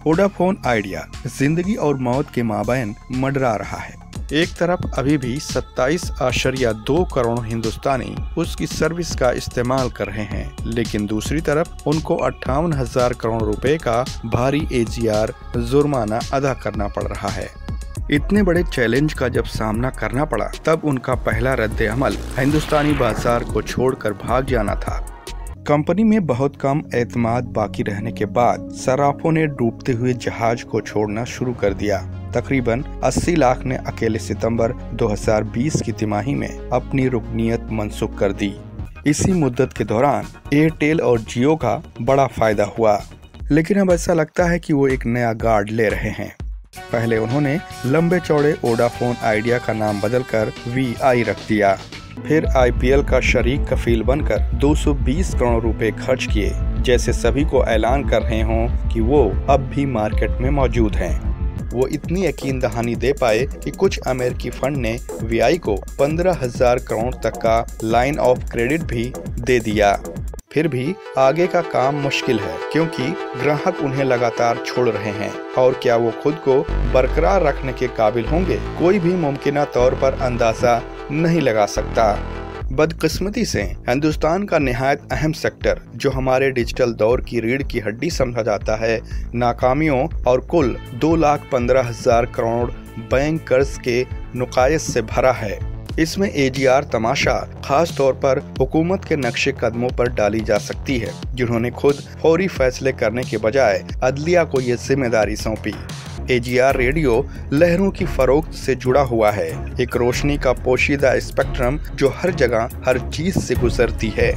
Vodafone idea जिंदगी और मौत के माबैन मंडरा रहा है। एक तरफ अभी भी 27.2 करोड़ हिंदुस्तानी उसकी सर्विस का इस्तेमाल कर रहे हैं, लेकिन दूसरी तरफ उनको 58,000 करोड़ रुपए का भारी AGR जुर्माना अदा करना पड़ रहा है। इतने बड़े चैलेंज का जब सामना करना पड़ा, तब उनका पहला रद्द अमल हिंदुस्तानी बाजार को छोड़कर भाग जाना था। कंपनी में बहुत कम एतमाद बाकी रहने के बाद सराफों ने डूबते हुए जहाज को छोड़ना शुरू कर दिया। तकरीबन 80 लाख ने अकेले सितंबर 2020 की तिमाही में अपनी रुकनीयत मनसूख कर दी। इसी मुद्दत के दौरान एयरटेल और जियो का बड़ा फायदा हुआ, लेकिन अब ऐसा लगता है कि वो एक नया गार्ड ले रहे हैं। पहले उन्होंने लंबे चौड़े वोडाफोन आइडिया का नाम बदलकर VI रख दिया, फिर IPL का शरीक कफील बनकर 220 करोड़ रुपए खर्च किए, जैसे सभी को ऐलान कर रहे हों कि वो अब भी मार्केट में मौजूद हैं। वो इतनी यकीन दहानी दे पाए कि कुछ अमेरिकी फंड ने VI को 15,000 करोड़ तक का लाइन ऑफ क्रेडिट भी दे दिया। फिर भी आगे का काम मुश्किल है, क्योंकि ग्राहक उन्हें लगातार छोड़ रहे हैं, और क्या वो खुद को बरकरार रखने के काबिल होंगे, कोई भी मुमकिना तौर पर अंदाजा नहीं लगा सकता। बदकिस्मती से हिंदुस्तान का निहायत अहम सेक्टर, जो हमारे डिजिटल दौर की रीढ़ की हड्डी समझा जाता है, नाकामियों और कुल 2,15,000 करोड़ बैंक कर्ज के नुकायस से भरा है। इसमें AGR तमाशा खास तौर पर हुकूमत के नक्शे कदमों पर डाली जा सकती है, जिन्होंने खुद फौरी फैसले करने के बजाय अदलिया को ये जिम्मेदारी सौंपी। AGR रेडियो लहरों की फरोख्त से जुड़ा हुआ है, एक रोशनी का पोशीदा स्पेक्ट्रम जो हर जगह हर चीज से गुजरती है।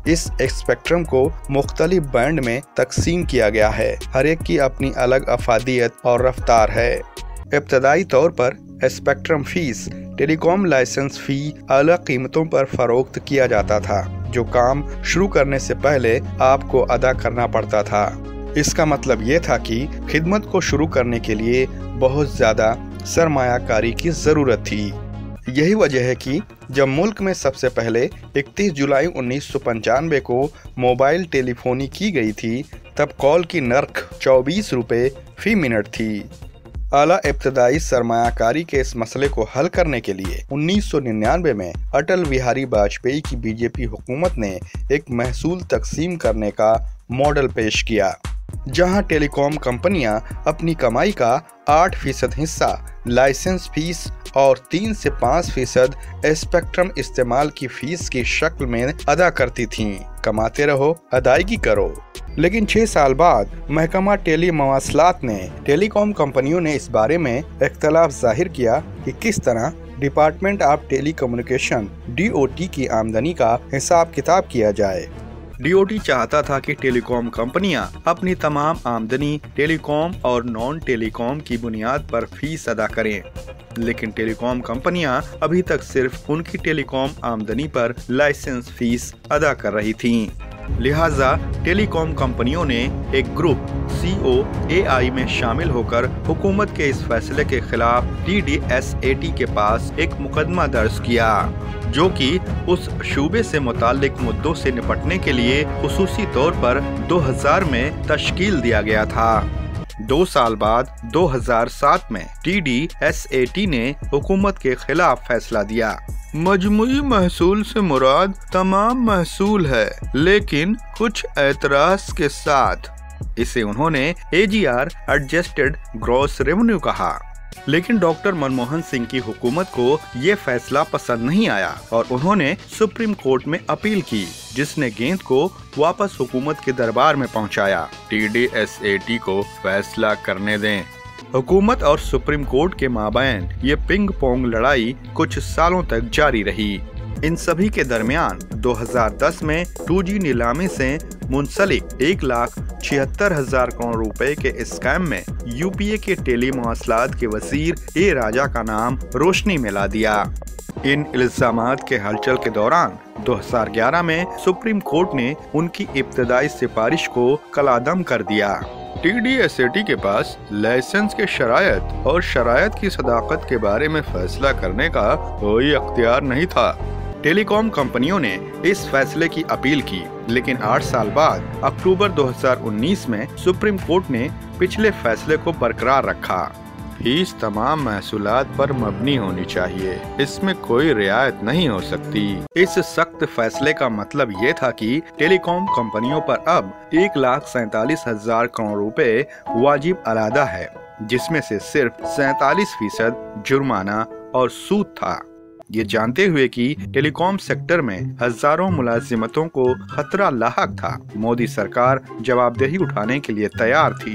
इस स्पेक्ट्रम को मुख्तलिफ बैंड में तकसीम किया गया है, हर एक की अपनी अलग अफादियत और रफ्तार है। इब्तदाई तौर पर स्पेक्ट्रम फीस टेलीकॉम लाइसेंस फी आला कीमतों पर फरोख्त किया जाता था, जो काम शुरू करने से पहले आपको अदा करना पड़ता था। इसका मतलब ये था कि खिदमत को शुरू करने के लिए बहुत ज्यादा सरमायाकारी की जरूरत थी। यही वजह है कि जब मुल्क में सबसे पहले 31 जुलाई 1995 को मोबाइल टेलीफोनी की गई थी, तब कॉल की नर्ख 24 रुपए फी मिनट थी। आला इब्तदाई सरमायाकारी के इस मसले को हल करने के लिए 1999 में अटल बिहारी वाजपेयी की BJP हुकूमत ने एक महसूल तकसीम करने का मॉडल पेश किया, जहां टेलीकॉम कंपनियां अपनी कमाई का 8% हिस्सा लाइसेंस फीस और 3 से 5% स्पेक्ट्रम इस्तेमाल की फीस की शक्ल में अदा करती थीं। कमाते रहो, अदायगी करो। लेकिन 6 साल बाद महकमा टेली मवासलात ने टेलीकॉम कंपनियों ने इस बारे में इख्तलाफ जाहिर किया कि किस तरह department of telecommunication DOT की आमदनी का हिसाब किताब किया जाए। DOT चाहता था कि टेलीकॉम कंपनियां अपनी तमाम आमदनी टेलीकॉम और नॉन टेलीकॉम की बुनियाद पर फीस अदा करें, लेकिन टेलीकॉम कंपनियां अभी तक सिर्फ उनकी टेलीकॉम आमदनी पर लाइसेंस फीस अदा कर रही थीं। लिहाजा टेलीकॉम कंपनियों ने एक ग्रुप COAI में शामिल होकर हुकूमत के इस फैसले के खिलाफ TDSAT के पास एक मुकदमा दर्ज किया, जो कि उस शूबे से मुताल्लिक मुद्दों से निपटने के लिए खुसूसी तौर पर 2000 में तश्कील दिया गया था। 2 साल बाद 2007 में TDSAT ने हुकूमत के खिलाफ फैसला दिया। मजमुई महसूल से मुराद तमाम महसूल है, लेकिन कुछ एतराज के साथ। इसे उन्होंने AGR एडजस्टेड ग्रॉस रेवेन्यू कहा। लेकिन डॉक्टर मनमोहन सिंह की हुकूमत को ये फैसला पसंद नहीं आया और उन्होंने सुप्रीम कोर्ट में अपील की, जिसने गेंद को वापस हुकूमत के दरबार में पहुंचाया। TDSAT को फैसला करने दें। हुकूमत और सुप्रीम कोर्ट के माबैन ये पिंग पोंग लड़ाई कुछ सालों तक जारी रही। इन सभी के दरमियान 2010 में 2G नीलामी से मुंसलिक 1,76,000 करोड़ रुपए के स्कैम में UPA के टेली मवासलात के वजीर A राजा का नाम रोशनी में ला दिया। इन इल्जामात के हलचल के दौरान 2011 में सुप्रीम कोर्ट ने उनकी इब्तदाई सिफारिश को कलादम कर दिया। TDSAT के पास लाइसेंस के शरायत और शरायत की सदाकत के बारे में फैसला करने का कोई अख्तियार नहीं था। टेलीकॉम कंपनियों ने इस फैसले की अपील की, लेकिन 8 साल बाद अक्टूबर 2019 में सुप्रीम कोर्ट ने पिछले फैसले को बरकरार रखा। फीस तमाम महसूलात पर मबनी होनी चाहिए, इसमें कोई रियायत नहीं हो सकती। इस सख्त फैसले का मतलब ये था कि टेलीकॉम कंपनियों पर अब 1,47,000 करोड़ रुपए वाजिब अलादा है, जिसमें से सिर्फ 47% जुर्माना और सूद था। ये जानते हुए कि टेलीकॉम सेक्टर में हजारों मुलाजिमतों को खतरा लाहक था, मोदी सरकार जवाबदेही उठाने के लिए तैयार थी।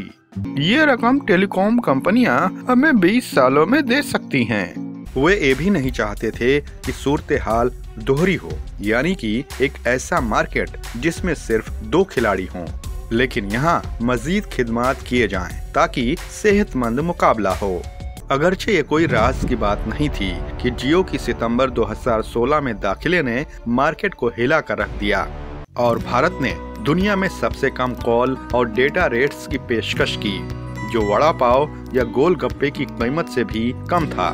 ये रकम टेलीकॉम कंपनियां हमें 20 सालों में दे सकती हैं। वे ये भी नहीं चाहते थे कि सूरत हाल दोहरी हो, यानी कि एक ऐसा मार्केट जिसमें सिर्फ 2 खिलाड़ी हों, लेकिन यहाँ मजीद खिदमात किए जाएं ताकि सेहतमंद मुकाबला हो। अगरचे ये कोई राज की बात नहीं थी कि जियो की सितंबर 2016 में दाखिले ने मार्केट को हिला कर रख दिया और भारत ने दुनिया में सबसे कम कॉल और डेटा रेट्स की पेशकश की, जो वड़ा पाव या गोलगप्पे की कीमत से भी कम था।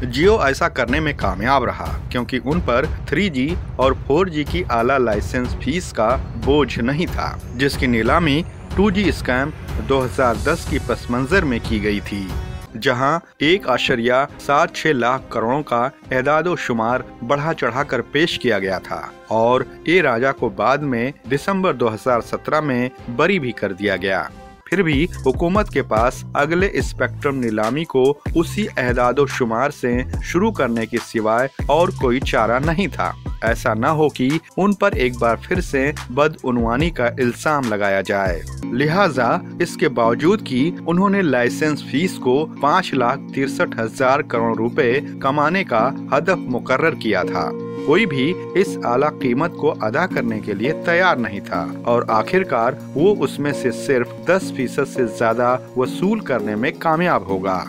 जियो ऐसा करने में कामयाब रहा क्योंकि उन पर 3G और 4G की आला लाइसेंस फीस का बोझ नहीं था, जिसकी नीलामी 2G स्कैम 2010 की पसमंजर में की गई थी, जहां 1.76 लाख करोड़ों का एदादो शुमार बढ़ा चढ़ाकर पेश किया गया था और ए राजा को बाद में दिसंबर 2017 में बरी भी कर दिया गया। फिर भी हुकूमत के पास अगले स्पेक्ट्रम नीलामी को उसी एदादो शुमार से शुरू करने के सिवाय और कोई चारा नहीं था। ऐसा न हो कि उन पर एक बार फिर से बदउनवानी का इल्जाम लगाया जाए। लिहाजा इसके बावजूद कि उन्होंने लाइसेंस फीस को 5,63,000 करोड़ रुपए कमाने का हदफ मुकर्रर किया था, कोई भी इस आला कीमत को अदा करने के लिए तैयार नहीं था और आखिरकार वो उसमें से सिर्फ 10% से ज्यादा वसूल करने में कामयाब होगा,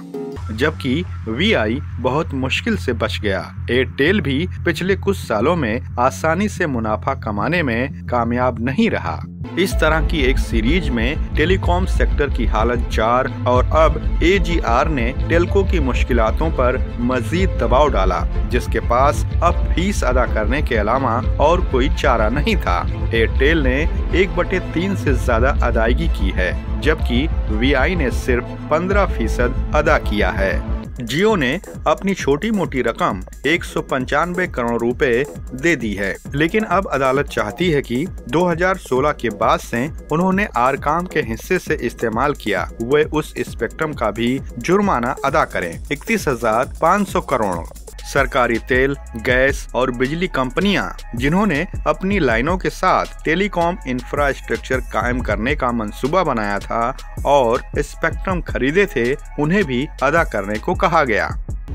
जबकि VI बहुत मुश्किल से बच गया। एयरटेल भी पिछले कुछ सालों में आसानी से मुनाफा कमाने में कामयाब नहीं रहा। इस तरह की एक सीरीज में टेलीकॉम सेक्टर की हालत जार और अब AGR ने टेलको की मुश्किलातों पर मजीद दबाव डाला, जिसके पास अब फीस अदा करने के अलावा और कोई चारा नहीं था। एयरटेल ने 1/3 से ज्यादा अदायगी की है, जबकि VI ने सिर्फ 15% अदा किया है। जियो ने अपनी छोटी मोटी रकम 195 करोड़ रुपए दे दी है, लेकिन अब अदालत चाहती है कि 2016 के बाद से उन्होंने आरकाम के हिस्से से इस्तेमाल किया वे उस स्पेक्ट्रम का भी जुर्माना अदा करें। 31,500 करोड़। सरकारी तेल, गैस और बिजली कंपनियां जिन्होंने अपनी लाइनों के साथ टेलीकॉम इंफ्रास्ट्रक्चर कायम करने का मंसूबा बनाया था और स्पेक्ट्रम खरीदे थे, उन्हें भी अदा करने को कहा गया।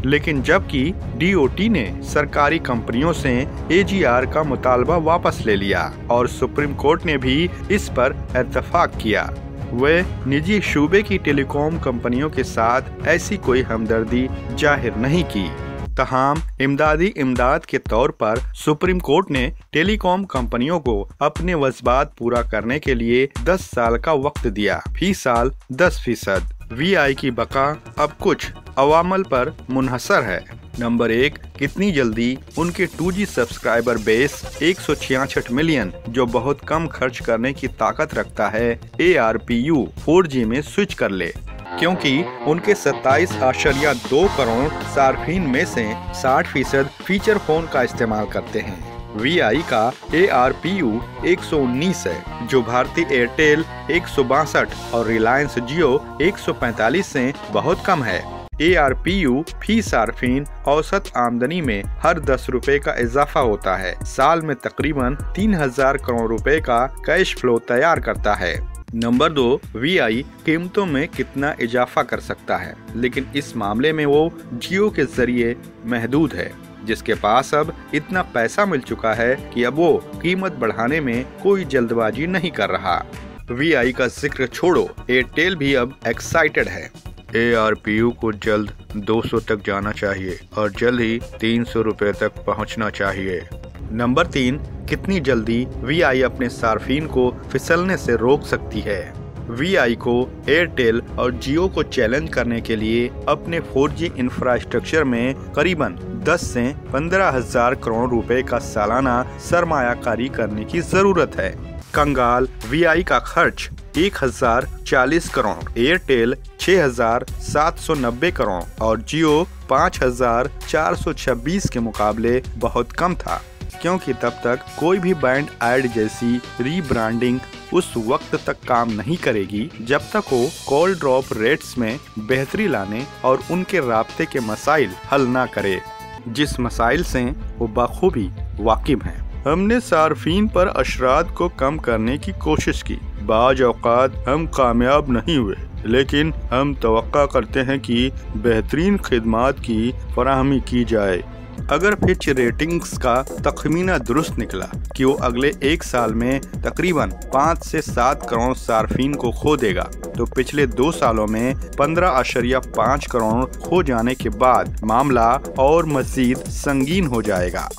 लेकिन जबकि DOT ने सरकारी कंपनियों से AGR का मुतालबा वापस ले लिया और सुप्रीम कोर्ट ने भी इस पर इत्तेफाक किया, वे निजी शूबे की टेलीकॉम कंपनियों के साथ ऐसी कोई हमदर्दी जाहिर नहीं की। तमाम इमदाद के तौर पर सुप्रीम कोर्ट ने टेलीकॉम कंपनियों को अपने वजबात पूरा करने के लिए 10 साल का वक्त दिया, फी साल 10%। VI की बका अब कुछ अवामल पर मुनहसर है। नंबर 1, कितनी जल्दी उनके 2G सब्सक्राइबर बेस 166 मिलियन, जो बहुत कम खर्च करने की ताकत रखता है, ARPU 4G में स्विच कर ले, क्योंकि उनके 27.2 करोड़ सार्फिन में से 60% फीचर फोन का इस्तेमाल करते हैं। VI का ARPU 119 है, जो भारती एयरटेल 162 और रिलायंस जियो 145 से बहुत कम है। ARPU फी सार्फिन औसत आमदनी में हर 10 रुपए का इजाफा होता है, साल में तकरीबन 3,000 करोड़ रुपए का कैश फ्लो तैयार करता है। नंबर 2, VI कीमतों में कितना इजाफा कर सकता है, लेकिन इस मामले में वो जियो के जरिए महदूद है, जिसके पास अब इतना पैसा मिल चुका है कि अब वो कीमत बढ़ाने में कोई जल्दबाजी नहीं कर रहा। VI का जिक्र छोड़ो, एयरटेल भी अब एक्साइटेड है। ARPU को जल्द 200 तक जाना चाहिए और जल्द ही 300 रुपए तक पहुंचना चाहिए। नंबर 3, कितनी जल्दी VI अपने सार्फिन को फिसलने से रोक सकती है। VI को एयरटेल और जियो को चैलेंज करने के लिए अपने 4G इंफ्रास्ट्रक्चर में करीबन 10 से 15,000 करोड़ रुपए का सालाना सरमायाकारी करने की जरूरत है। कंगाल VI का खर्च 1,040 करोड़, एयरटेल 6,790 करोड़ और जियो 5,426 के मुकाबले बहुत कम था, क्योंकि तब तक कोई भी बैंड ऐड जैसी रीब्रांडिंग उस वक्त तक काम नहीं करेगी जब तक वो कॉल ड्रॉप रेट्स में बेहतरी लाने और उनके राब्ते के मसाइल हल ना करे, जिस मसाइल से वो बखूबी वाकिफ हैं। हमने सार्फिन पर अशरात को कम करने की कोशिश की। बाज़ औक़ात हम कामयाब नहीं हुए, लेकिन हम तवक्का करते हैं कि बेहतरीन खिदमात की फराहमी की जाए। अगर फिच रेटिंग्स का तखमीना दुरुस्त निकला कि वो अगले 1 साल में तकरीबन 5 से 7 करोड़ सार्फिन को खो देगा, तो पिछले 2 सालों में 15.5 करोड़ खो जाने के बाद मामला और मज़ीद संगीन हो जाएगा।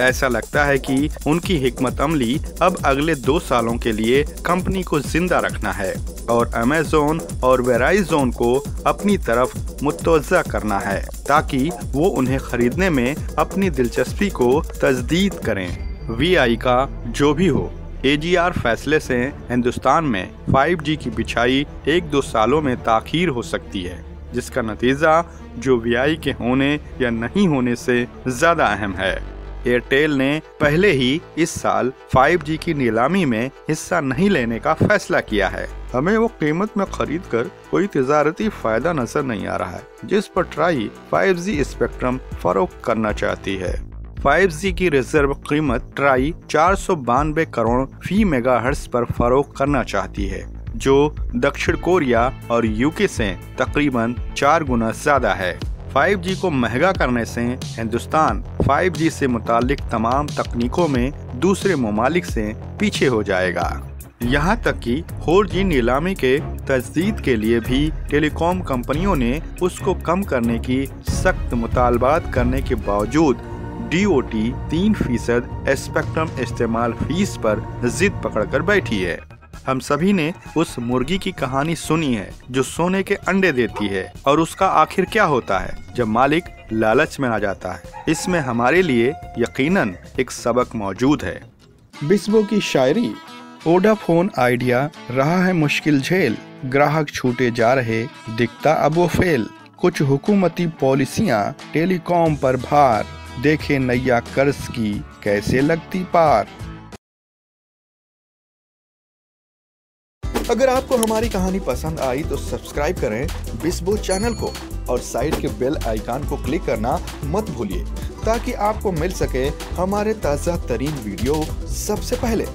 ऐसा लगता है कि उनकी हिकमत अमली अब अगले 2 सालों के लिए कंपनी को जिंदा रखना है और अमेज़न और वेराइज़न को अपनी तरफ मुतवज्जा करना है, ताकि वो उन्हें खरीदने में अपनी दिलचस्पी को तजदीद करें। VI का जो भी हो, AGR फैसले से हिंदुस्तान में 5G की बिछाई 1-2 सालों में ताखीर हो सकती है, जिसका नतीजा जो VI के होने या नहीं होने से ज्यादा अहम है। एयरटेल ने पहले ही इस साल 5G की नीलामी में हिस्सा नहीं लेने का फैसला किया है। हमें वो कीमत में खरीद कर कोई तिजारती फायदा नजर नहीं आ रहा है जिस पर ट्राई 5G स्पेक्ट्रम फरोख्त करना चाहती है। 5G की रिजर्व कीमत ट्राई 492 करोड़ फी मेगाहर्ट्ज पर फरोख्त करना चाहती है, जो दक्षिण कोरिया और यूके से तकरीबन 4 गुना ज्यादा है। 5G को महंगा करने से हिंदुस्तान 5G से मुतालिक तमाम तकनीकों में दूसरे ममालिक से पीछे हो जाएगा। यहाँ तक कि 4G नीलामी के तजदीद के लिए भी टेलीकॉम कंपनियों ने उसको कम करने की सख्त मुतालबात करने के बावजूद DOT 3% स्पेक्ट्रम इस्तेमाल फीस पर जिद पकड़कर बैठी है। हम सभी ने उस मुर्गी की कहानी सुनी है जो सोने के अंडे देती है, और उसका आखिर क्या होता है जब मालिक लालच में आ जाता है। इसमें हमारे लिए यकीनन एक सबक मौजूद है। बिस्बो की शायरी। वोडाफोन आइडिया रहा है मुश्किल झेल, ग्राहक छूटे जा रहे दिखता अब वो फेल। कुछ हुकूमती पॉलिसियां टेलीकॉम पर भार, देखे नैया कर्ज की कैसे लगती पार। अगर आपको हमारी कहानी पसंद आई तो सब्सक्राइब करें बिस्बो चैनल को और साइड के बेल आइकन को क्लिक करना मत भूलिए, ताकि आपको मिल सके हमारे ताज़ा तरीन वीडियो सबसे पहले।